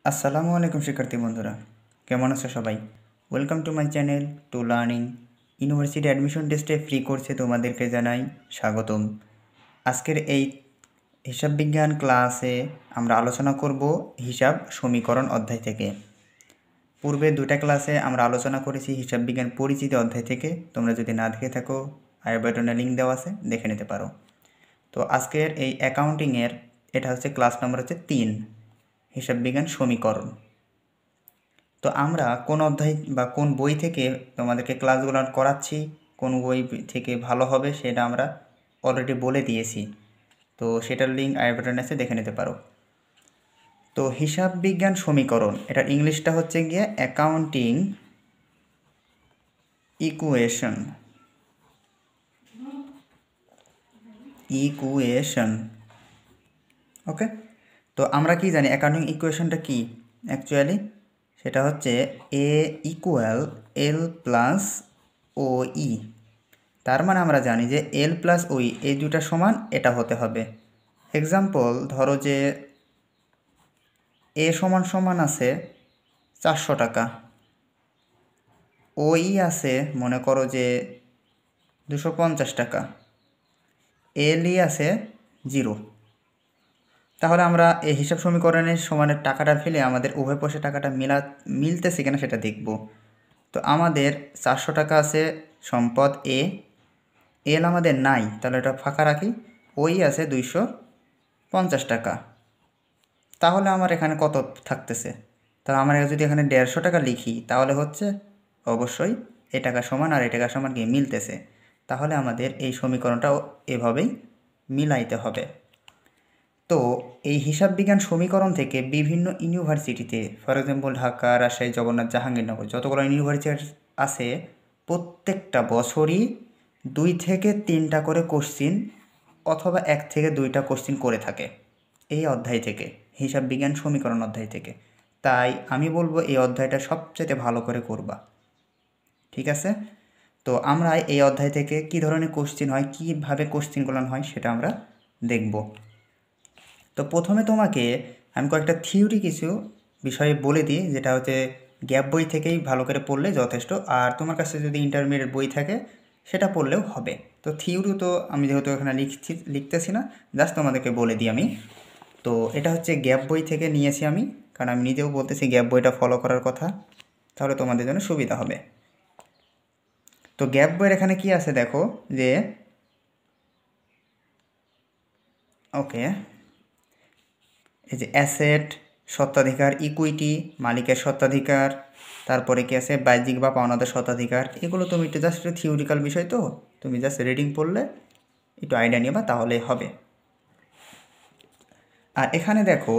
আসসালামু আলাইকুম শিক্ষার্থী বন্ধুরা, কেমন আছো সবাই? Welcome to my channel to learning. University admission টেস্টে ফ্রি কোর্সে তোমাদেরকে জানাই স্বাগতম। আজকের এই হিসাব বিজ্ঞান ক্লাসে আমরা আলোচনা করব হিসাব সমীকরণ অধ্যায় থেকে। পূর্বে দুটা ক্লাসে আমরা আলোচনা করেছি হিসাব বিজ্ঞান পরিচিতি অধ্যায় থেকে। তোমরা যদি না দেখে থাকো আই বাটনে লিঙ্ক দেওয়া আছে, দেখে নিতে পারো। তো আজকের এই অ্যাকাউন্টিংয়ের এটা হচ্ছে ক্লাস নাম্বার 3, হিসাব বিজ্ঞান সমীকরণ। তো আমরা কোন অধ্যায় বা কোন বই থেকে তোমাদেরকে ক্লাসগুলো করাচ্ছি, কোন বই থেকে ভালো হবে সেটা আমরা অলরেডি বলে দিয়েছি। তো সেটার লিঙ্ক আই বাটনে আছে, দেখে নিতে পারো। তো হিসাব বিজ্ঞান সমীকরণ, এটার ইংলিশটা হচ্ছে গিয়ে অ্যাকাউন্টিং ইকুয়েশন। ওকে, তো আমরা কি জানি অ্যাকাউন্টিং ইকুয়েশনটা কি? অ্যাকচুয়ালি সেটা হচ্ছে এ ইকুয়াল এল প্লাস ও ই। তার মানে আমরা জানি যে এল প্লাস ওই এই দুটা সমান এটা হতে হবে। এক্সাম্পল ধরো যে এ সমান সমান আছে 400 টাকা, ওই আছে মনে করো যে 250 টাকা, এলই আছে 0। তাহলে আমরা এই হিসাব সমীকরণের সমানের টাকাটা ফেলে আমাদের উভয় পাশে টাকাটা মিলতেছে কিনা সেটা দেখব। তো আমাদের 400 টাকা আছে সম্পদ এ, এল আমাদের নাই, তাহলে এটা ফাঁকা রাখি। ওই আছে 250 টাকা, তাহলে আমার এখানে কত থাকতেছে? তাহলে আমরা যদি এখানে 150 টাকা লিখি তাহলে হচ্ছে অবশ্যই এ টাকা সমান আর এ টাকা সমান কি মিলতেছে। তাহলে আমাদের এই সমীকরণটাও এভাবেই মিলাইতে হবে। তো এই হিসাব বিজ্ঞান সমীকরণ থেকে বিভিন্ন ইউনিভার্সিটিতে, ফর এক্সাম্পল ঢাকা, রাজশাহী, জগন্নাথ, জাহাঙ্গীরনগর যতগুলো ইউনিভার্সিটি আছে প্রত্যেকটা বছরই 2 থেকে 3টা করে কোশ্চিন অথবা 1 থেকে 2টা কোশ্চিন করে থাকে এই অধ্যায় থেকে, হিসাব বিজ্ঞান সমীকরণ অধ্যায় থেকে। তাই আমি বলবো এই অধ্যায়টা সবচেয়ে ভালো করে করবা, ঠিক আছে? তো আমরা এই অধ্যায় থেকে কী ধরনের কোশ্চিন হয়, কীভাবে কোশ্চিনগুলো হয় সেটা আমরা দেখব। তো প্রথমে তোমাকে আমি কয়েকটা থিওরি কিছু বিষয়ে বলে দিই, যেটা হচ্ছে গ্যাপ বই থেকেই ভালো করে পড়লে যথেষ্ট। আর তোমার কাছে যদি ইন্টারমিডিয়েট বই থাকে সেটা পড়লেও হবে। তো থিওরি তো আমি যেহেতু এখানে লিখতেছি না, জাস্ট তোমাদেরকে বলে দিই আমি। তো এটা হচ্ছে গ্যাপ বই থেকে নিয়েছি আমি, কারণ আমি নিজেও বলতেছি গ্যাপ বইটা ফলো করার কথা, তাহলে তোমাদের জন্য সুবিধা হবে। তো গ্যাপ বইয়ের এখানে কি আছে দেখো যে ওকে, এই যে অ্যাসেট, স্বত্বাধিকার, ইকুইটি, মালিকের স্বত্বাধিকার, তারপরে কি আছে বাহ্যিক বা পাওনাদার স্বত্বাধিকার। এগুলো তুমি একটু জাস্ট থিওরিক্যাল বিষয়, তো তুমি জাস্ট রিডিং পড়লে একটু আইডিয়া নিবা তাহলেই হবে। আর এখানে দেখো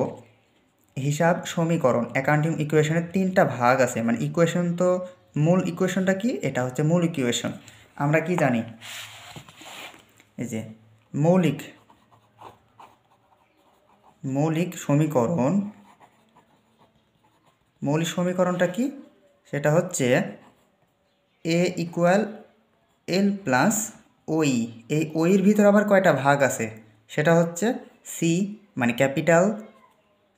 হিসাব সমীকরণ অ্যাকাউন্টিং ইকুয়েশনের 3টা ভাগ আছে। মানে ইকুয়েশন তো মূল ইকুয়েশনটা কি, এটা হচ্ছে মূল ইকুয়েশন। আমরা কি জানি, এই যে মৌলিক সমীকরণটা কি, সেটা হচ্ছে এ ইকুয়াল এল প্লাস ওই। এই ওইয়ের ভিতরে আবার কয়টা ভাগ আছে, সেটা হচ্ছে সি মানে ক্যাপিটাল,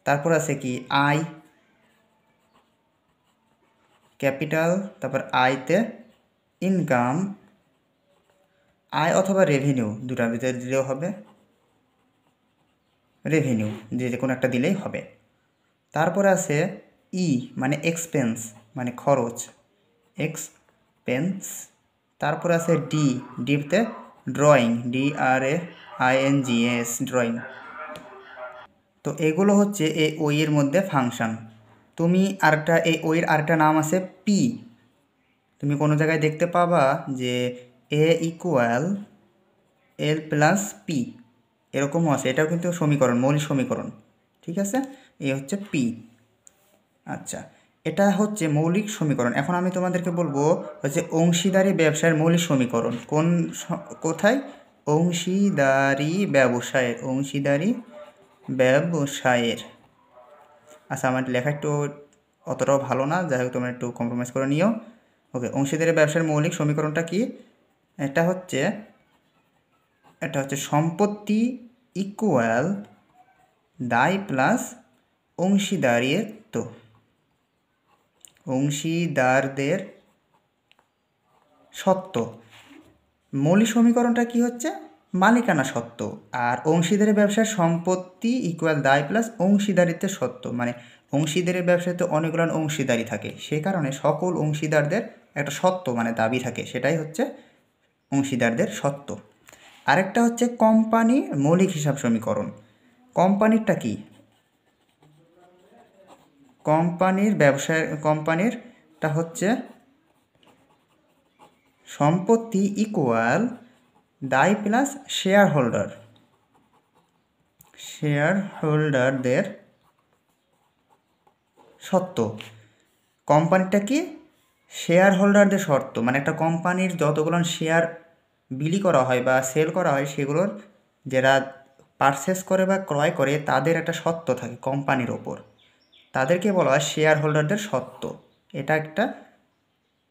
তারপর আছে কি আই ক্যাপিটাল, তারপর আইতে ইনকাম, আয় অথবা রেভিনিউ, দুটার ভিতরে দিলেও হবে, রেভিনিউ যে কোনো একটা দিলেই হবে। তারপরে আছে ই মানে এক্সপেন্স মানে খরচ, এক্সপেন্স। তারপরে আছে ডিতে ড্রয়িং, DRAINGS ড্রয়িং। তো এগুলো হচ্ছে এই ওইয়ের মধ্যে ফাংশন। তুমি আরেকটা এই ওইয়ের আরেকটা নাম আছে পি। তুমি কোনো জায়গায় দেখতে পাবা যে এ ইকুয়াল এল প্লাস পি, এরকমও আছে। এটাও কিন্তু সমীকরণ, মৌলিক সমীকরণ, ঠিক আছে? এই হচ্ছে পি। আচ্ছা, এটা হচ্ছে মৌলিক সমীকরণ। এখন আমি তোমাদেরকে বলবো হচ্ছে অংশীদারি ব্যবসায়ের মৌলিক সমীকরণ কোথায়? অংশীদারি ব্যবসায়ের। আচ্ছা, আমার লেখা একটু অতটাও ভালো না, যাই হোক তোমরা একটু কম্প্রোমাইজ করে নিও। ওকে, অংশীদারি ব্যবসায়ের মৌলিক সমীকরণটা কি? এটা হচ্ছে সম্পত্তি ইকুয়াল দায় প্লাস অংশীদারদের সত্ত্ব। মৌলিক সমীকরণটা কি হচ্ছে? মালিকানা সত্ত্ব। আর অংশীদারি ব্যবসার সম্পত্তি ইকুয়াল দায় প্লাস অংশীদারিত্বের সত্ত্ব, মানে অংশীদারি ব্যবসায় তো অনেকগুলো অংশীদারি থাকে, সে কারণে সকল অংশীদারদের একটা সত্ত্ব মানে দাবি থাকে, সেটাই হচ্ছে অংশীদারদের সত্ত্ব। আরেকটা হচ্ছে কোম্পানির মৌলিক হিসাব সমীকরণ। কোম্পানিরটা কি? কোম্পানিরটা হচ্ছে সম্পত্তি ইকুয়াল দায় প্লাস শেয়ারহোল্ডারদের সত্ত্ব। কোম্পানিটা কি? শেয়ার হোল্ডারদের শর্ত, মানে একটা কোম্পানির যতগুলো শেয়ার বিলি করা হয় বা সেল করা হয়, সেগুলোর যারা পারচেস করে বা ক্রয় করে তাদের একটা সত্ত্ব থাকে কোম্পানির ওপর, তাদেরকে বলা হয় শেয়ার হোল্ডারদের সত্ত্ব। এটা একটা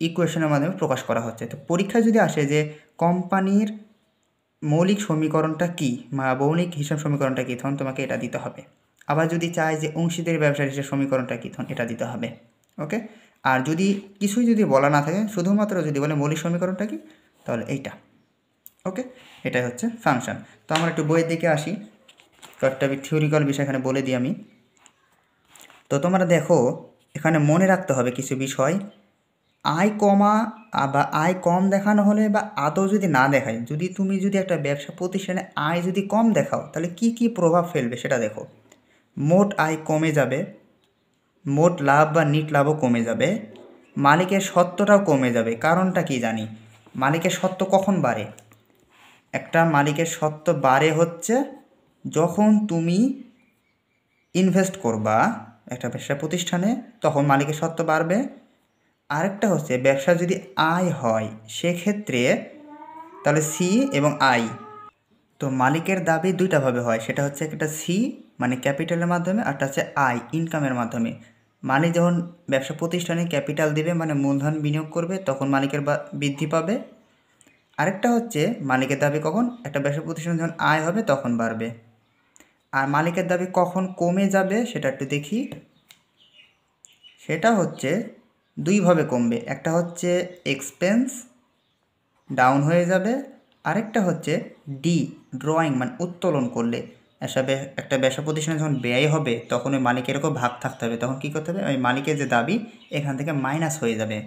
ইকুয়েশনের মাধ্যমে প্রকাশ করা হচ্ছে। তো পরীক্ষায় যদি আসে যে কোম্পানির মৌলিক সমীকরণটা কী বা মৌলিক হিসাব সমীকরণটা কী, তখন তোমাকে এটা দিতে হবে। আবার যদি চায় যে অংশীদারি ব্যবসার হিসাব সমীকরণটা কী, তখন এটা দিতে হবে। ওকে, আর যদি কিছুই যদি বলা না থাকে, শুধুমাত্র যদি বলে মৌলিক সমীকরণটা কী, তাহলে এইটা। ওকে, এটাই হচ্ছে ফাংশন। তো আমরা একটু বইয়ের দিকে আসি, কয়েকটা থিওরিক্যাল বিষয় এখানে বলে দিই আমি। তো তোমরা দেখো, এখানে মনে রাখতে হবে কিছু বিষয়। আয় কমা বা আয় কম দেখানো হলে বা আদৌ যদি না দেখায়, তুমি যদি একটা ব্যবসা প্রতিষ্ঠানে আয় যদি কম দেখাও, তাহলে কি কি প্রভাব ফেলবে সেটা দেখো। মোট আয় কমে যাবে, মোট লাভ বা নিট লাভও কমে যাবে, মালিকের সত্ত্বটাও কমে যাবে। কারণটা কি জানি? মালিকের সত্ত্ব কখন বাড়ে? একটা মালিকের সত্ত্ব বাড়ে হচ্ছে যখন তুমি ইনভেস্ট করবা একটা ব্যবসা প্রতিষ্ঠানে, তখন মালিকের সত্ত্ব বাড়বে। আরেকটা হচ্ছে ব্যবসা যদি আয় হয়, সেক্ষেত্রে তাহলে সি এবং আই, তো মালিকের দাবি দুইটাভাবে হয়, সেটা হচ্ছে একটা সি মানে ক্যাপিটালের মাধ্যমে, আরটা হচ্ছে আই ইনকামের মাধ্যমে। মালিক যখন ব্যবসা প্রতিষ্ঠানে ক্যাপিটাল দিবে মানে মূলধন বিনিয়োগ করবে, তখন মালিকের বৃদ্ধি পাবে। আরেকটা হচ্ছে মালিকের দাবি কখন? একটা ব্যবসা প্রতিষ্ঠানে যখন আয় হবে তখন বাড়বে। আর মালিকের দাবি কখন কমে যাবে সেটা একটু দেখি। সেটা হচ্ছে দুইভাবে কমবে, একটা হচ্ছে এক্সপেন্স ডাউন হয়ে যাবে, আরেকটা হচ্ছে ড্রয়িং মানে উত্তোলন করলে একটা ব্যবসা প্রতিষ্ঠানে যখন ব্যয় হবে, তখন ওই মালিকেরও ভাগ থাকতে হবে। তখন কী করতে হবে? ওই মালিকের যে দাবি এখান থেকে মাইনাস হয়ে যাবে,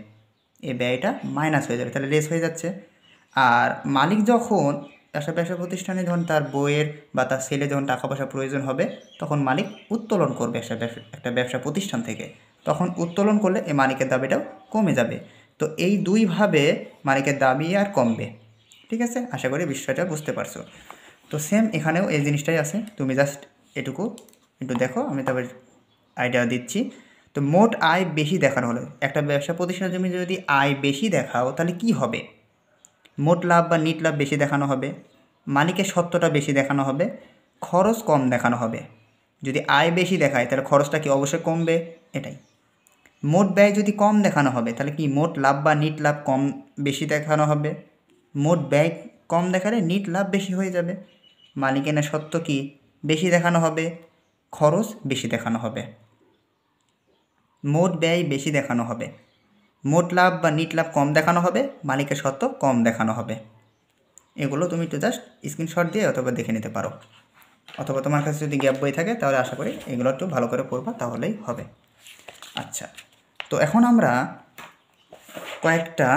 এই ব্যয়টা মাইনাস হয়ে যাবে, তাহলে লেস হয়ে যাচ্ছে। আর মালিক যখন একটা ব্যবসা প্রতিষ্ঠানে যখন তার বইয়ের বা তার ছেলে যখন টাকা পয়সা প্রয়োজন হবে, তখন মালিক উত্তোলন করবে একটা ব্যবসা প্রতিষ্ঠান থেকে, তখন উত্তোলন করলে এই মালিকের দাবিটাও কমে যাবে। তো এই দুইভাবে মালিকের দাবি আর কমবে। ঠিক আছে, আশা করি বিষয়টা বুঝতে পারছো। তো সেম এখানেও এই জিনিসটাই আছে, তুমি জাস্ট এটুকু একটু দেখো, আমি তারপর আইডিয়া দিচ্ছি। তো মোট আয় বেশি দেখানো হলো, একটা ব্যবসা প্রতিষ্ঠানের জমি যদি আয় বেশি দেখাও, তাহলে কি হবে? মোট লাভ বা নিট লাভ বেশি দেখানো হবে, মালিকের সত্ত্বটা বেশি দেখানো হবে, খরচ কম দেখানো হবে। যদি আয় বেশি দেখায় তাহলে খরচটা কি অবশ্যই কমবে, এটাই। মোট ব্যয় যদি কম দেখানো হবে, তাহলে কি মোট লাভ বা নিট লাভ বেশি দেখানো হবে। মোট ব্যয় কম দেখালে নিট লাভ বেশি হয়ে যাবে। মালিকানা সত্ত্ব কি বেশি দেখানো হবে, খরচ বেশি দেখানো হবে। মোট ব্যয় বেশি দেখানো হবে, মোট লাভ বা নিট লাভ কম দেখানো হবে, মালিকের সত্ত্ব কম দেখানো হবে। এগুলো তুমি একটু জাস্ট স্ক্রিনশট দিয়ে অথবা দেখে নিতে পারো, অথবা তোমার কাছে যদি গ্যাপ বই থাকে তাহলে আশা করি এগুলো একটু ভালো করে পড়বা, তাহলেই হবে। আচ্ছা, তো এখন আমরা কয়েকটা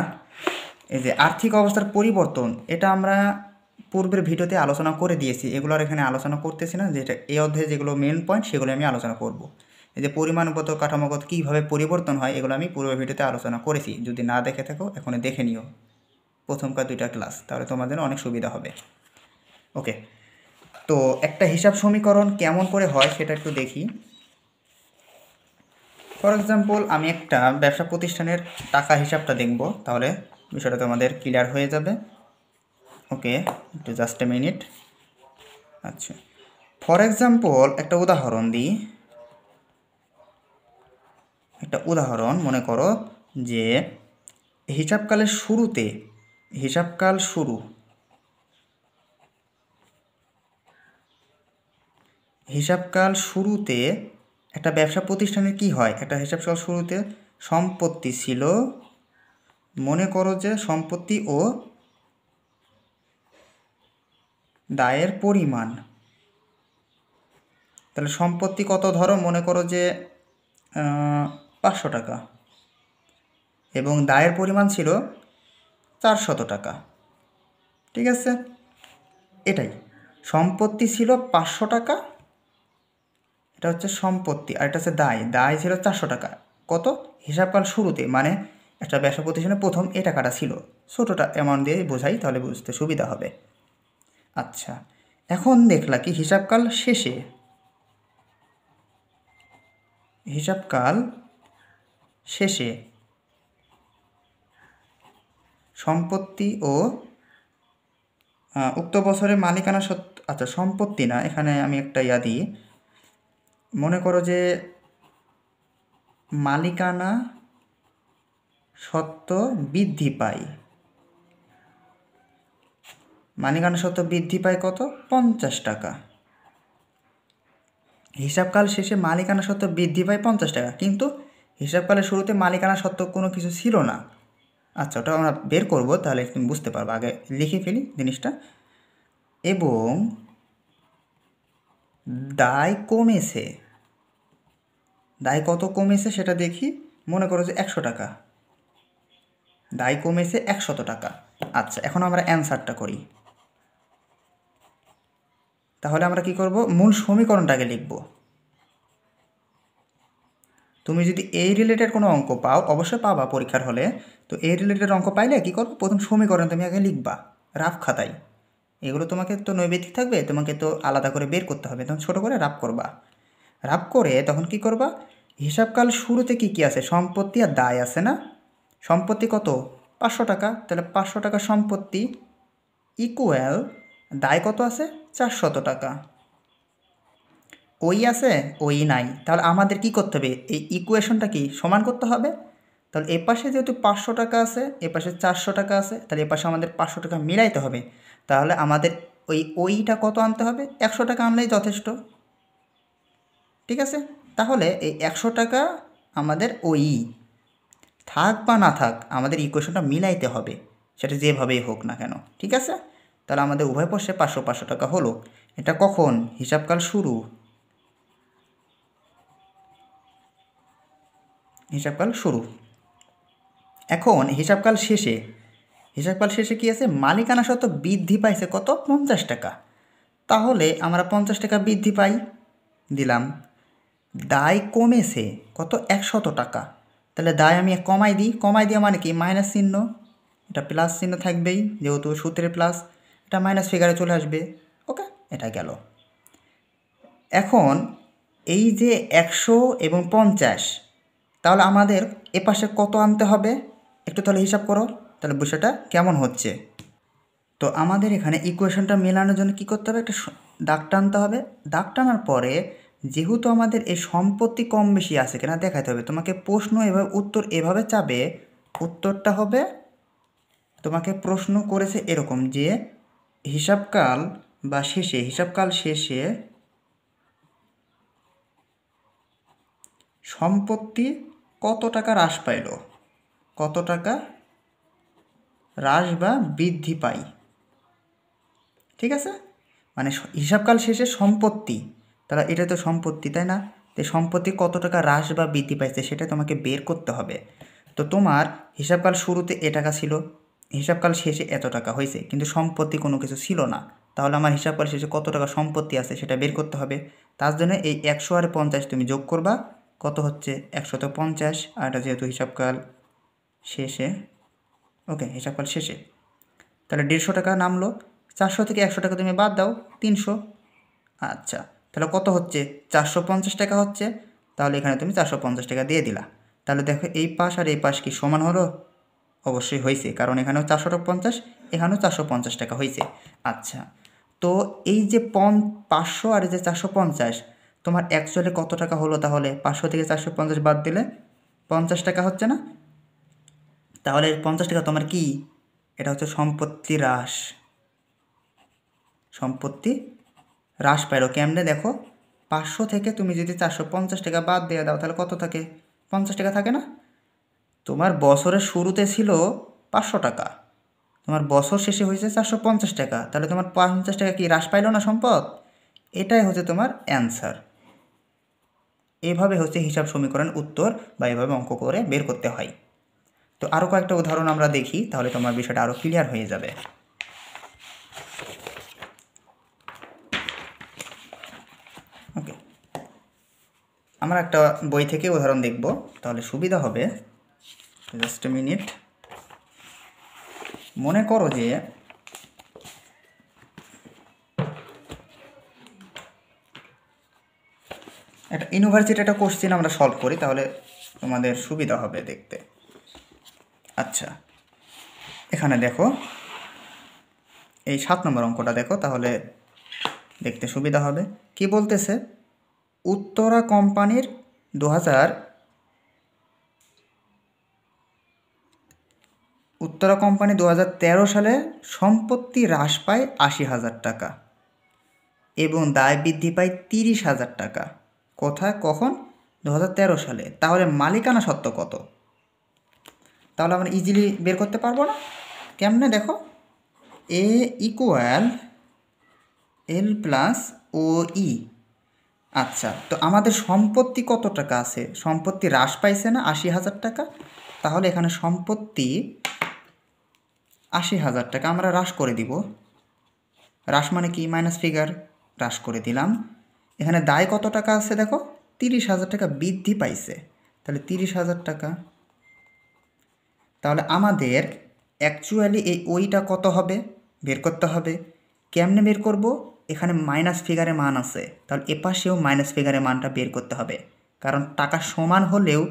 এই যে আর্থিক অবস্থার পরিবর্তন, এটা আমরা পূর্বের ভিডিওতে আলোচনা করে দিয়েছি, এগুলো আর এখানে আলোচনা করতেছি না। যেটা এই অধ্যায়ে যেগুলো মেন পয়েন্ট সেগুলো আমি আলোচনা করব। এই যে পরিমাণগত কাঠামোগত কীভাবে পরিবর্তন হয়, এগুলো আমি পূর্বের ভিডিওতে আলোচনা করেছি। যদি না দেখে থাকো এখন দেখে নিও প্রথমকার 2টা ক্লাস, তাহলে তোমাদের অনেক সুবিধা হবে। ওকে, তো একটা হিসাব সমীকরণ কেমন করে হয় সেটা একটু দেখি। ফর এক্সাম্পল, আমি একটা ব্যবসা প্রতিষ্ঠানের টাকা হিসাবটা দেখব, তাহলে বিষয়টা তোমাদের ক্লিয়ার হয়ে যাবে। ওকে, একটু জাস্ট এ মিনিট। আচ্ছা, ফর এক্সাম্পল একটা উদাহরণ দিই। একটা উদাহরণ মনে করো যে হিসাবকালের শুরুতে, হিসাবকাল শুরুতে একটা ব্যবসা প্রতিষ্ঠানের কি হয়, একটা হিসাবকাল শুরুতে সম্পত্তি ছিল, মনে করো যে সম্পত্তি ও দায়ের পরিমাণ। তাহলে সম্পত্তি কত, ধরো মনে করো যে 500 টাকা এবং দায়ের পরিমাণ ছিল 400 টাকা। ঠিক আছে, এটাই সম্পত্তি ছিল 500 টাকা, এটা হচ্ছে সম্পত্তি, আর এটা হচ্ছে দায়। দায় ছিল 400 টাকা। কত? হিসাবকাল শুরুতে, মানে একটা ব্যবসা প্রতিষ্ঠানে প্রথম এই টাকাটা ছিল। ছোটোটা অ্যামাউন্ট দিয়ে বোঝাই, তাহলে বুঝতে সুবিধা হবে। আচ্ছা, এখন দেখলা কি হিসাবকাল শেষে, হিসাবকাল শেষে সম্পত্তি ও উক্ত বছরের মালিকানা সত্ত্ব, আচ্ছা সম্পত্তি না, এখানে আমি একটা ইয়া দিই, মনে করো যে মালিকানা সত্ত্ব বৃদ্ধি পায়। মালিকানা সত্ত্ব বৃদ্ধি পায় কত? 50 টাকা। হিসাবকাল শেষে মালিকানা সত্ত্ব বৃদ্ধি পায় 50 টাকা, কিন্তু হিসাবকালের শুরুতে মালিকানা সত্ত্ব কোনো কিছু ছিল না। আচ্ছা, ওটা আমরা বের করব, তাহলে তুমি বুঝতে পারবে। আগে লিখে ফেলি জিনিসটা। এবং দায় কমেছে, দায় কত কমেছে সেটা দেখি। মনে করো যে 100 টাকা, দায় কমেছে 100 টাকা। আচ্ছা, এখন আমরা অ্যান্সারটা করি। তাহলে আমরা কি করব, মূল সমীকরণটাকে লিখব। তুমি যদি এই রিলেটেড কোনো অঙ্ক পাও, অবশ্যই পাবা পরীক্ষার হলে, তো এই রিলেটেড অঙ্ক পাইলে কি করবো, প্রথম সমীকরণ তুমি আগে লিখবা রাফ খাতায়। এগুলো তোমাকে তো নৈবেদিক থাকবে, তোমাকে তো আলাদা করে বের করতে হবে, তখন ছোটো করে রাফ করবা। রাফ করে তখন কি করবা, হিসাবকাল শুরুতে কি কি আছে, সম্পত্তি আর দায় আছে না। সম্পত্তি কত? 500 টাকা। তাহলে 500 টাকা সম্পত্তি ইকুয়াল দায় কত আছে? 400 টাকা। ওই আছে, ওই নাই, তাহলে আমাদের কি করতে হবে, এই ইকুয়েশনটা কি সমান করতে হবে। তাহলে এ পাশে যেহেতু 500 টাকা আছে, এ পাশে 400 টাকা আছে, তাহলে এ পাশে আমাদের 500 টাকা মিলাইতে হবে। তাহলে আমাদের ওইটা কত আনতে হবে? 100 টাকা আনলেই যথেষ্ট। ঠিক আছে, তাহলে এই 100 টাকা আমাদের ওই থাক বা না থাক, আমাদের ইকুয়েশনটা মিলাইতে হবে, সেটা যেভাবেই হোক না কেন। ঠিক আছে, তাহলে আমাদের উভয় পাশে 500 টাকা হলো। এটা কখন? হিসাবকাল শুরু, হিসাবকাল শুরু। এখন হিসাবকাল শেষে, হিসাবকাল শেষে কি আছে, মালিকানা সত্ত্ব বৃদ্ধি পাইছে কত? 50 টাকা। তাহলে আমরা 50 টাকা বৃদ্ধি পাই, দিলাম। দায় কমেছে কত? 100 টাকা। তাহলে দায় আমি কমাই দিই, কমাই দেওয়া মানে কি, মাইনাস চিহ্ন, এটা প্লাস চিহ্ন থাকবেই, যেহেতু সূত্রের প্লাস, এটা মাইনাস ফিগারে চলে আসবে। ওকে, এটা গেল। এখন এই যে 100 এবং 50, তাহলে আমাদের এপাশে কত আনতে হবে একটু তাহলে হিসাব করো, তাহলে বিষয়টা কেমন হচ্ছে। তো আমাদের এখানে ইকুয়েশনটা মেলানোর জন্য কী করতে হবে, একটা দাগ টানতে হবে। দাগ টানার পরে যেহেতু আমাদের এই সম্পত্তি কম বেশি আছে কিনা দেখাতে হবে। তোমাকে প্রশ্ন এভাবে উত্তর এভাবে চাবে, উত্তরটা হবে, তোমাকে প্রশ্ন করেছে এরকম যে হিসাবকাল বা শেষে, হিসাবকাল শেষে সম্পত্তি কত টাকা হ্রাস পাইল, কত টাকা হ্রাস বা বৃদ্ধি পাই। ঠিক আছে, মানে হিসাবকাল শেষে সম্পত্তি, তাহলে এটা তো সম্পত্তি, তাই না? তো সম্পত্তি কত টাকা হ্রাস বা বৃদ্ধি পাইছে সেটা তোমাকে বের করতে হবে। তো তোমার হিসাবকাল শুরুতে এ টাকা ছিল, হিসাবকাল শেষে এত টাকা হয়েছে, কিন্তু সম্পত্তি কোনো কিছু ছিল না। তাহলে আমার হিসাবকাল শেষে কত টাকা সম্পত্তি আছে সেটা বের করতে হবে। তার জন্য এই 100 আর 50 তুমি যোগ করবা, কত হচ্ছে? 150। আর এটা যেহেতু হিসাবকাল শেষে, ওকে, হিসাবকাল শেষে, তাহলে 150 টাকা নামলো। 400 থেকে 100 টাকা তুমি বাদ দাও, 300। আচ্ছা, তাহলে কত হচ্ছে? 450 টাকা হচ্ছে। তাহলে এখানে তুমি 450 টাকা দিয়ে দিলা। তাহলে দেখো এই পাশ আর এই পাশ কি সমান হলো? অবশ্যই হয়েছে, কারণ এখানেও 450, এখানেও 450 টাকা হয়েছে। আচ্ছা, তো এই যে 500 আর এই যে 450, তোমার অ্যাকচুয়ালি কত টাকা হলো? তাহলে 500 থেকে 450 বাদ দিলে 50 টাকা হচ্ছে না? তাহলে 50 টাকা তোমার কি? এটা হচ্ছে সম্পত্তি হ্রাস। সম্পত্তি হ্রাস পাইল কেমনে দেখো, 500 থেকে তুমি যদি 450 টাকা বাদ দিয়ে দাও তাহলে কত থাকে? 50 টাকা থাকে না? তোমার বছরের শুরুতে ছিল 500 টাকা, তোমার বছর শেষে হয়েছে 450 টাকা, তাহলে তোমার 50 টাকা কি হ্রাস পাইল না সম্পদ? এটাই হচ্ছে তোমার অ্যান্সার। এভাবে হচ্ছে হিসাব সমীকরণ উত্তর বা এভাবে অঙ্ক করে বের করতে হয়। তো আরও কয়েকটা উদাহরণ আমরা দেখি, তাহলে তোমার বিষয়টা আরও ক্লিয়ার হয়ে যাবে। ওকে, আমরা একটা বই থেকে উদাহরণ দেখব, তাহলে সুবিধা হবে। Just a minute. মনে করো যে একটা ইউনিভার্সিটি একটা কোশ্চেন আমরা সলভ করি, তাহলে তোমাদের সুবিধা হবে দেখতে। আচ্ছা, এখানে দেখো এই 7 নম্বর অঙ্কটা দেখো, তাহলে দেখতে সুবিধা হবে। কি বলতেছে? উত্তরা কোম্পানির 2013 সালে সম্পত্তি হ্রাস পায় 80,000 টাকা এবং দায় বৃদ্ধি পায় 30,000 টাকা। কোথায়, কখন? 2013 সালে। তাহলে মালিকানা সত্ত্ব কত? তাহলে আমরা ইজিলি বের করতে পারবো না? কেমনে দেখো, এ ইকুয়াল এল প্লাস ও ই। আচ্ছা, তো আমাদের সম্পত্তি কত টাকা আছে? সম্পত্তি হ্রাস পাইছে না 80,000 টাকা, তাহলে এখানে সম্পত্তি 80,000 টাকা আমরা হ্রাস করে দিব। হ্রাস মানে কি? মাইনাস ফিগার, হ্রাস করে দিলাম। এখানে দায় কত টাকা আছে দেখো, 30,000 টাকা বৃদ্ধি পাইছে, তাহলে 30,000 টাকা। তাহলে আমাদের অ্যাকচুয়ালি এই ওইটা কত হবে বের করতে হবে। কেমনে বের করব? এখানে মাইনাস ফিগারে মান আছে, তাহলে এপাশেও মাইনাস ফিগারে মানটা বের করতে হবে, কারণ টাকা সমান হলেও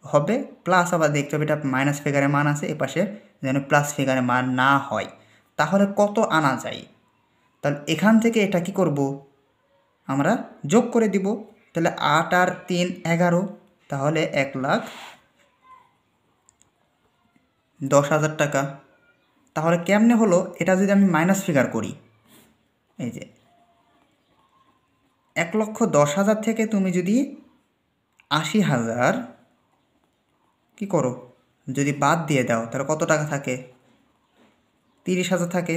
হবে প্লাস, আবার দেখতে হবে এটা মাইনাস ফিগারে মান আছে, এপাশে যেন প্লাস ফিগারে মান না হয়। তাহলে কত আনা যায়? তাহলে এখান থেকে এটা কি করব, আমরা যোগ করে দিব। তাহলে 8 আর 3 11, তাহলে 1,10,000 টাকা। তাহলে কেমনে হলো? এটা যদি আমি মাইনাস ফিগার করি, এই যে 1,10,000 থেকে তুমি যদি 80,000 কি করো, যদি বাদ দিয়ে দাও, তাহলে কত টাকা থাকে? 30,000 থাকে।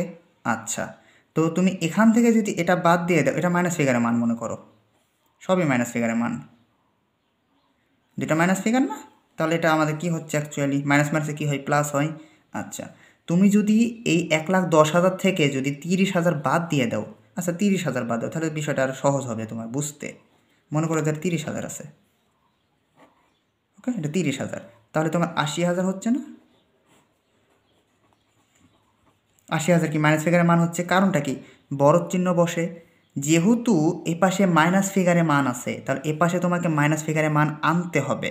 আচ্ছা, তো তুমি এখান থেকে যদি এটা বাদ দিয়ে দাও, এটা মাইনাস ফিগারের মান মনে করো, সবই মাইনাস ফিগারের মান, দুটা মাইনাস ফিগার না? তাহলে এটা আমাদের কি হচ্ছে? অ্যাকচুয়ালি মাইনাস মাইনাসে কী হয়? প্লাস হয়। আচ্ছা, তুমি যদি এই 1,10,000 থেকে যদি 30,000 বাদ দিয়ে দাও, আচ্ছা 30,000 বাদ দাও, তাহলে বিষয়টা আরও সহজ হবে তোমার বুঝতে। মনে করো যে 30,000 আছে, ওকে, এটা 30,000, তাহলে তোমার 80,000 হচ্ছে না? 80,000 কি মাইনাস ফিগারের মান হচ্ছে? কারণটা কি? বড় চিহ্ন বসে, যেহেতু এপাশে মাইনাস ফিগারে মান আছে, তাহলে এপাশে তোমাকে মাইনাস ফিগারে মান আনতে হবে।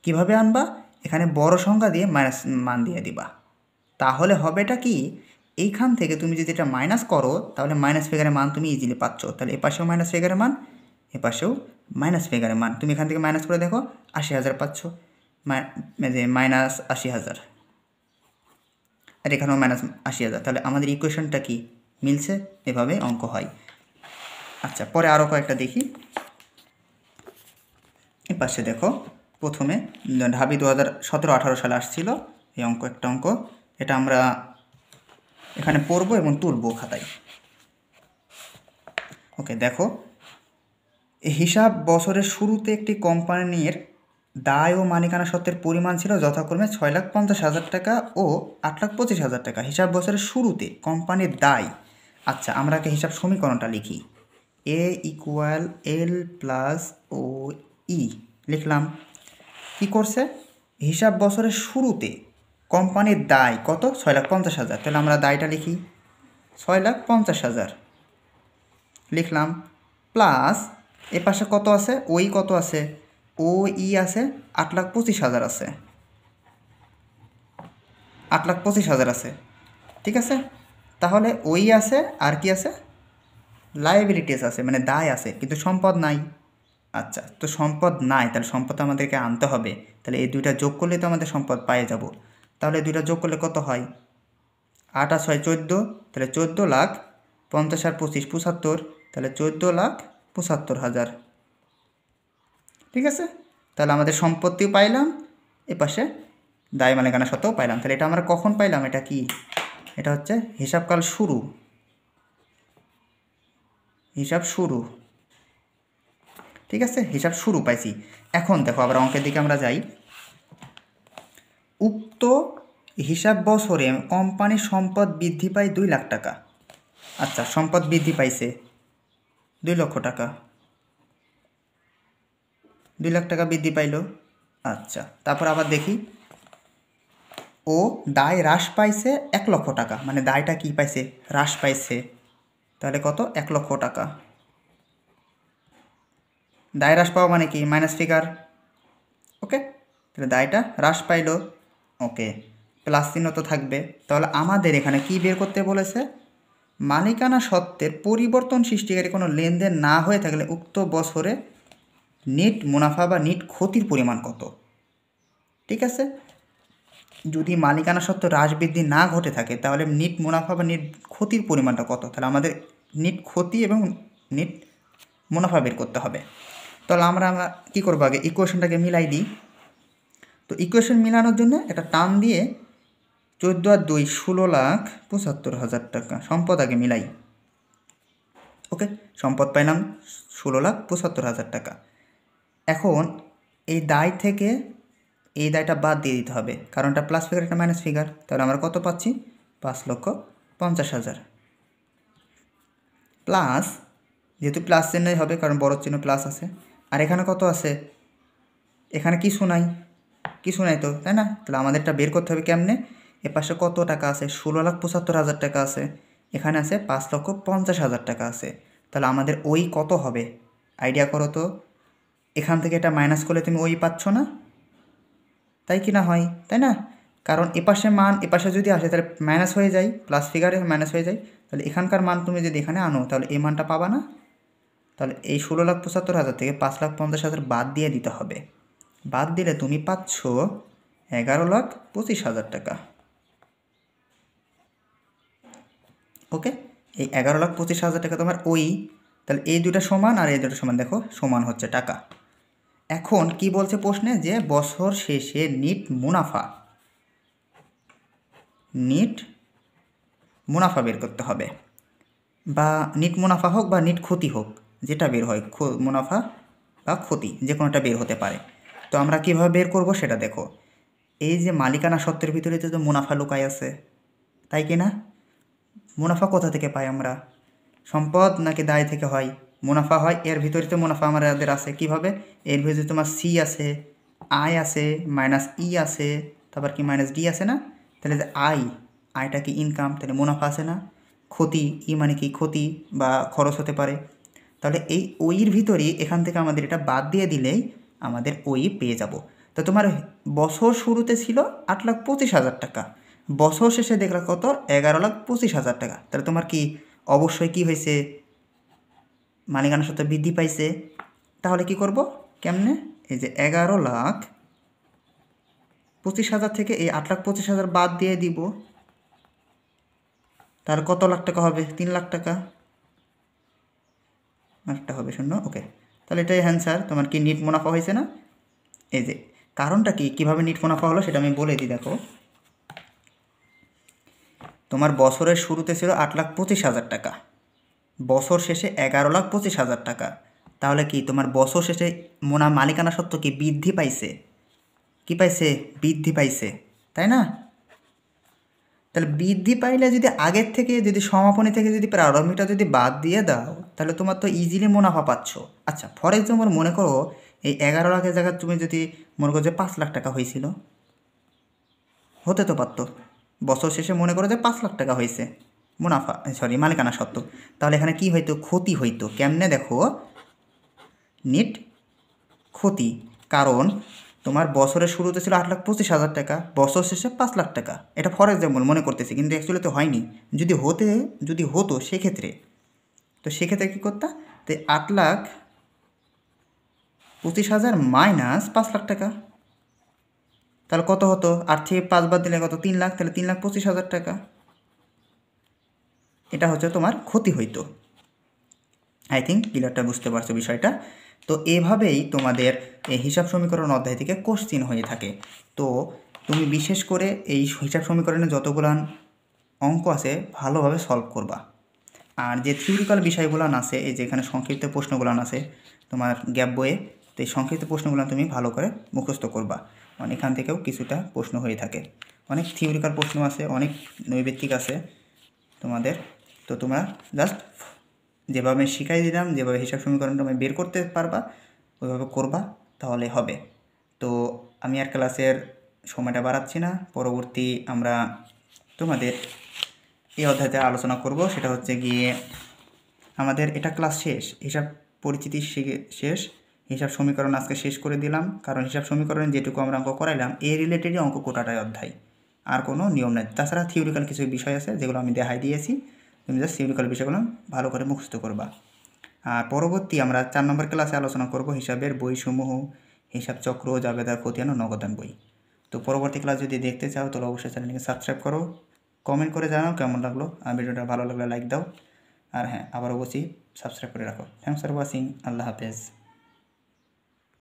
কিভাবে আনবা? এখানে বড় সংখ্যা দিয়ে মাইনাস মান দিয়ে দিবা। তাহলে হবেটা কি, এইখান থেকে তুমি যদি এটা মাইনাস করো, তাহলে মাইনাস ফিগারের মান তুমি ইজিলি পাচ্ছ। তাহলে এপাশেও মাইনাস ফিগারের মান, এপাশেও মাইনাস ফিগারের মান, তুমি এখান থেকে মাইনাস করে দেখো 80,000 পাচ্ছ, মাইনাস 80,000, আর এখানেও মাইনাস 80,000। তাহলে আমাদের ইকুয়েশনটা কি মিলছে? এভাবে অঙ্ক হয়। আচ্ছা, পরে আরও কয়েকটা দেখি। এর পাশে দেখো, প্রথমে ঢাবি 2017-18 সালে আসছিল এই অঙ্ক, একটা অঙ্ক, এটা আমরা এখানে পড়বো এবং তুলবো খাতায়। ওকে, দেখো হিসাব বছরের শুরুতে একটি কোম্পানির দায় ও মালিকানা সত্ত্বের পরিমাণ ছিল যথাক্রমে 6,50,000 টাকা ও 8,25,000 টাকা। হিসাব বছরের শুরুতে কোম্পানির দায়। আচ্ছা, আমরা একটা হিসাব সমীকরণটা লিখি, এ ইকুয়াল এল প্লাস ও ই লিখলাম। কি করছে? হিসাব বছরের শুরুতে কোম্পানির দায় কত? 6,50,000, তাহলে আমরা দায়টা লিখি 6,50,000 লিখলাম, প্লাস এ পাশে কত আছে? ওই কত আছে? ও ই আছে 8,25,000 আছে, 8,25,000 আছে, ঠিক আছে। তাহলে ওই আছে আর কি আছে? লায়াবিলিটিস আছে, মানে দায় আছে, কিন্তু সম্পদ নাই। আচ্ছা, তো সম্পদ নাই, তাহলে সম্পদ আমাদেরকে আনতে হবে। তাহলে এই দুইটা যোগ করলে তো আমাদের সম্পদ পেয়ে যাব। তাহলে দুইটা যোগ করলে কত হয়? 8 আর 6 14, তাহলে 14 লাখ, 50 আর 25 75, তাহলে 14,75,000। ঠিক আছে, তাহলে আমাদের সম্পত্তিও পাইলাম, এপাশে দায় মালিকানা সত্ত্বেও পাইলাম। তাহলে এটা আমরা কখন পাইলাম? এটা কি? এটা হচ্ছে হিসাবকাল শুরু, হিসাব শুরু। ঠিক আছে, হিসাব শুরু পাইছি। এখন দেখো আবার অঙ্কের দিকে আমরা যাই। উক্ত হিসাব বছরে কোম্পানির সম্পদ বৃদ্ধি পায় 2 লাখ টাকা। আচ্ছা, সম্পদ বৃদ্ধি পাইছে 2 লক্ষ টাকা, 2 লাখ টাকা বৃদ্ধি পাইল। আচ্ছা, তারপর আবার দেখি ও দায় হ্রাস পাইছে 1 লক্ষ টাকা, মানে দায়টা কি পাইছে? হ্রাস পাইছে। তাহলে কত? 1 লক্ষ টাকা। দায় হ্রাস পাওয়া মানে কি? Minus figure. ওকে, তাহলে দায়টা হ্রাস পাইল। ওকে, প্লাস চিহ্ন তো থাকবে। তাহলে আমাদের এখানে কি বের করতে বলেছে? মালিকানা সত্ত্বের পরিবর্তন সৃষ্টিকারী কোনো লেনদেন না হয়ে থাকলে উক্ত বছরে নেট মুনাফা বা নেট ক্ষতির পরিমাণ কত। ঠিক আছে, যদি মালিকানা সত্ত্ব হ্রাস বৃদ্ধি না ঘটে থাকে তাহলে নেট মুনাফা বা নেট ক্ষতির পরিমাণটা কত। তাহলে আমাদের নেট ক্ষতি এবং নেট মুনাফা বের করতে হবে। তাহলে আমরা কী করবো? আগে ইকুয়েশনটাকে মিলাই দিই। তো ইকুয়েশন মিলানোর জন্য একটা টান দিয়ে 14 আর 2 16,75,000 টাকা সম্পদ আগে মিলাই। ওকে, সম্পদ পাইলাম 16,75,000 টাকা। এখন এই দায় থেকে এই দায়টা বাদ দিয়ে দিতে হবে, কারণ এটা প্লাস ফিগার, একটা মাইনাস ফিগার। তাহলে আমরা কত পাচ্ছি? 5,50,000 প্লাস, যেহেতু প্লাস চিহ্নই হবে কারণ বড় চিহ্ন প্লাস আছে। আর এখানে কত আছে? এখানে কিছু নাই, কিছু নাই তো, তাই না? তাহলে আমাদেরটা বের করতে হবে কেমনে? এ পাশে কত টাকা আছে? 16,75,000 টাকা আছে। এখানে আছে 5,50,000 টাকা আছে। তাহলে আমাদের ওই কত হবে? আইডিয়া করো তো। এখান থেকে এটা মাইনাস করলে তুমি ওই পাচ্ছ না, তাই কি না হয়? তাই না? কারণ এপাশে মান এপাশে যদি আসে তাহলে মাইনাস হয়ে যায়, প্লাস ফিগারে মাইনাস হয়ে যায়। তাহলে এখানকার মান তুমি যদি এখানে আনো তাহলে এই মানটা পাবা না। তাহলে এই 16,75,000 থেকে 5,50,000 বাদ দিয়ে দিতে হবে। বাদ দিলে তুমি পাচ্ছ 11,25,000 টাকা। ওকে, এই 11,25,000 টাকা তোমার ওই। তাহলে এই দুটো সমান আর এই দুটো সমান, দেখো সমান হচ্ছে টাকা। এখন কি বলছে প্রশ্নে? যে বছর শেষে নিট মুনাফা বের করতে হবে, বা নিট মুনাফা হোক বা নিট ক্ষতি হোক, যেটা বের হয়, মুনাফা বা ক্ষতি যে কোনোটা বের হতে পারে। তো আমরা কীভাবে বের করব সেটা দেখো। এই যে মালিকানা সত্ত্বের ভিতরে তো মুনাফা লুকায় আছে, তাই কি না? মুনাফা কোথা থেকে পাই আমরা? সম্পদ নাকি দায় থেকে হয়? মুনাফা হয়। এর ভিতরে তো মুনাফা আমাদের আছে। কিভাবে? এর ভিতরে তোমার সি আছে, আই আছে, মাইনাস ই আছে, তারপর কি মাইনাস ডি আছে না? তাহলে যে আয়টা কি ইনকাম, তাহলে মুনাফা আছে না? ক্ষতি, ই মানে কি ক্ষতি বা খরচ হতে পারে। তাহলে এই ওইর ভিতরেই এখান থেকে আমাদের এটা বাদ দিয়ে দিলেই আমাদের ওই পেয়ে যাব। তো তোমার বছর শুরুতে ছিল 8,25,000 টাকা, বছর শেষে দেখলা কত? 11,25,000 টাকা। তাহলে তোমার কি অবশ্যই কি হয়েছে? মালিকানা সত্ত্ব বৃদ্ধি পাইছে। তাহলে কি করব? কেমনে? এই যে 11,25,000 থেকে এই 8,25,000 বাদ দিয়ে দিব। তার কত লাখ টাকা হবে? 3 লাখ টাকা। একটা হবে শূন্য। ওকে, তাহলে এটাই অ্যান্সার। তোমার কি নিট মুনাফা হয়েছে না? এই যে কারণটা কি, কীভাবে নিট মুনাফা হলো সেটা আমি বলে দিই। দেখো, তোমার বছরের শুরুতে ছিল 8,25,000 টাকা, বছর শেষে 11,25,000 টাকা। তাহলে কি তোমার বছর শেষে মালিকানা সত্ত্ব কি বৃদ্ধি পাইছে? কি পাইছে? বৃদ্ধি পাইছে, তাই না? তাহলে বৃদ্ধি পাইলে যদি আগের থেকে, যদি সমাপনী থেকে যদি প্রারম্ভিকটা যদি বাদ দিয়ে দাও তাহলে তোমার তো ইজিলি মুনাফা পাচ্ছ। আচ্ছা, ফর এক্সাম্পল মনে করো এই 11 লাখের জায়গায় তুমি যদি মনে করো যে 5 লাখ টাকা হয়েছিল, হতে তো পারতো। বছর শেষে মনে করো যে 5 লাখ টাকা হয়েছে মুনাফা, মালিকানা সত্ত্ব। তাহলে এখানে কি হইতো? ক্ষতি হইতো। কেমনে? দেখো, নিট ক্ষতি। কারণ তোমার বছরের শুরুতে ছিল 8,25,000 টাকা, বছর শেষে 5 লাখ টাকা। এটা ফর এক্সাম্পল মনে করতেছি, কিন্তু অ্যাকচুয়ালি তো হয়নি। যদি হতো সেক্ষেত্রে কী করতা? তো 8,25,000 মাইনাস 5 লাখ টাকা, তাহলে কত হতো? 8 থেকে 5 বাদ দিলে কত? 3 লাখ। তাহলে 3,25,000 টাকা। এটা হচ্ছে তোমার ক্ষতি হইতো। আই থিঙ্ক ক্লিয়ারটা বুঝতে পারছো বিষয়টা। তো এভাবেই তোমাদের এই হিসাব সমীকরণ অধ্যায় থেকে কোশ্চিন হয়ে থাকে। তো তুমি বিশেষ করে এই হিসাব সমীকরণে যতগুলো অঙ্ক আছে ভালোভাবে সলভ করবা। আর যে থিওরিক্যাল বিষয়গুলো আছে, এই যে এখানে সংক্ষিপ্ত প্রশ্নগুলো আছে তোমার গ্যাপ বইয়ে, তো এই সংক্ষিপ্ত প্রশ্নগুলো তুমি ভালো করে মুখস্থ করবা। মানে এখান থেকেও কিছুটা প্রশ্ন হয়ে থাকে, অনেক থিওরিক্যাল প্রশ্ন আছে, অনেক নৈবেত্তিক আছে তোমাদের। তো তোমরা জাস্ট যেভাবে শিখাই দিলাম, যেভাবে হিসাব সমীকরণটা তুমি বের করতে পারবা ওইভাবে করবা, তাহলে হবে। তো আমি আর ক্লাসের সময়টা বাড়াচ্ছি না, পরবর্তী আমরা তোমাদের এই অধ্যায়তে আলোচনা করব। সেটা হচ্ছে গিয়ে আমাদের এটা ক্লাস শেষ, হিসাব পরিচিতি শেষ, হিসাব সমীকরণ আজকে শেষ করে দিলাম। কারণ হিসাব সমীকরণে যেটুকু আমরা অঙ্ক করাইলাম এই রিলেটেডই অঙ্ক কোটাটাই অধ্যায়, আর কোনো নিয়ম নেই। তাছাড়া থিওরিক্যাল কিছু বিষয় আছে যেগুলো আমি দেখাই দিয়েছি, তুমি জাস্ট থিওরিক্যাল বিষয়গুলো ভালো করে মুখস্থ করবা। আর পরবর্তী আমরা 4 নম্বর ক্লাসে আলোচনা করব হিসাবের বইসমূহ, হিসাব চক্র, জাবেদা, খতিয়ান ও নগদান বই। তো পরবর্তী ক্লাস যদি দেখতে চাও তাহলে অবশ্যই চ্যানেলকে সাবস্ক্রাইব করো, কমেন্ট করে জানাও কেমন লাগলো, আর ভিডিওটা ভালো লাগলে লাইক দাও। আর হ্যাঁ, আবারও বলছি সাবস্ক্রাইব করে রাখো। Thanks for watching. আল্লাহ হাফেজ।